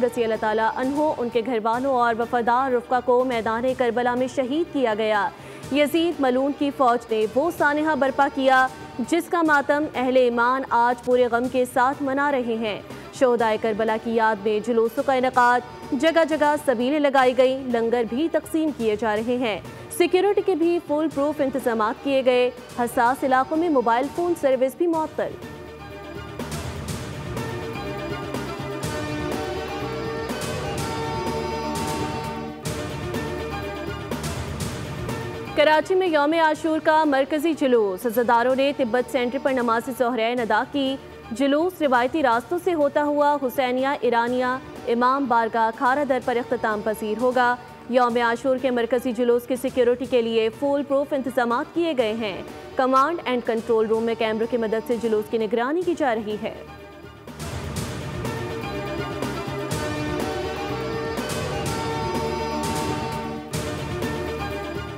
रज़ी अल्लाह ताला अन्हो उनके घर वालों और वफादार रुफ़का को मैदान करबला में शहीद किया गया। यजीद मलून की फ़ौज ने वो सानहा बर्पा किया जिसका मातम अहले ईमान आज पूरे गम के साथ मना रहे हैं। शोहदाए करबला की याद में जुलूसों का इनेकाद, जगह जगह सबीलें लगाई गई, लंगर भी तकसीम किए जा रहे हैं। सिक्योरिटी के भी फुल प्रूफ इंतजाम किए गए। हसास इलाकों में मोबाइल फ़ोन सर्विस भी मुअत्तल। कराची में यौम आशूर का मरकजी जुलूस, अज़ादारों ने तिब्बत सेंटर पर नमाज ज़ोहरैन अदा की। जुलूस रिवायती रास्तों से होता हुआ हुसैनिया ईरानिया इमाम बारगाह खारा दर पर इख्तिताम पसीर होगा। यौम आशूर के मरकजी जुलूस की सिक्योरिटी के लिए फुल प्रूफ इंतजाम किए गए हैं। कमांड एंड कंट्रोल रूम में कैमरों की मदद से जुलूस की निगरानी की जा रही है।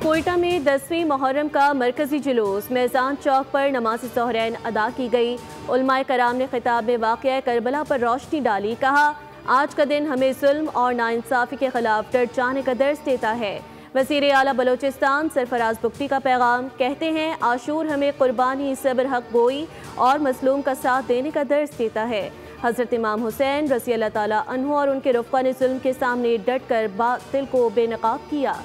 कोयटा में 10वीं मुहर्रम का मरकजी जुलूस मैज़ान चौक पर नमाज ज़ोहरैन अदा की गई। उलमाए कराम ने खिताब में वाक़या करबला पर रोशनी डाली। कहा, आज का दिन हमें जुल्म और नाइंसाफ़ी के खिलाफ डट जाने का दर्स देता है। वज़ीर आला बलोचिस्तान सरफराज बुख्ती का पैगाम, कहते हैं आशूर हमें कुर्बानी, सब्र, हक गोई और मज़लूम का साथ देने का दर्स देता है। हज़रत इमाम हुसैन रज़ी अल्लाह ताला अन्हु और उनके रुफ़क़ा ने जुल्म के सामने डट कर बातिल को बेनकाब किया।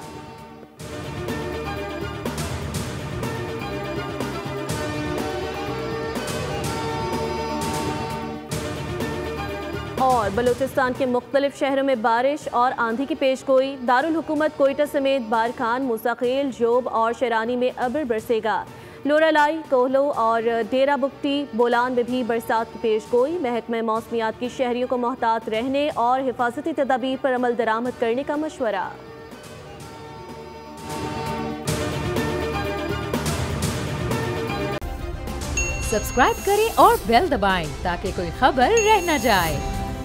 और बलूचिस्तान के मुख्तलिफ शहरों में बारिश और आंधी की पेशगोई। दारुल हुकूमत कोयटा समेत बारखान, मुसाखेल, जोब और शरानी में अब्र बरसेगा। लोरालाई, कोहलो और डेरा बुगटी, बोलान में भी बरसात की पेशगोई। महकमा मौसमियात की शहरियों को मोहतात रहने और हिफाजती तदाबीर पर अमल दरामद करने का मशवरा। सब्सक्राइब करें और बेल दबाएं ताकि कोई खबर रह न जाए।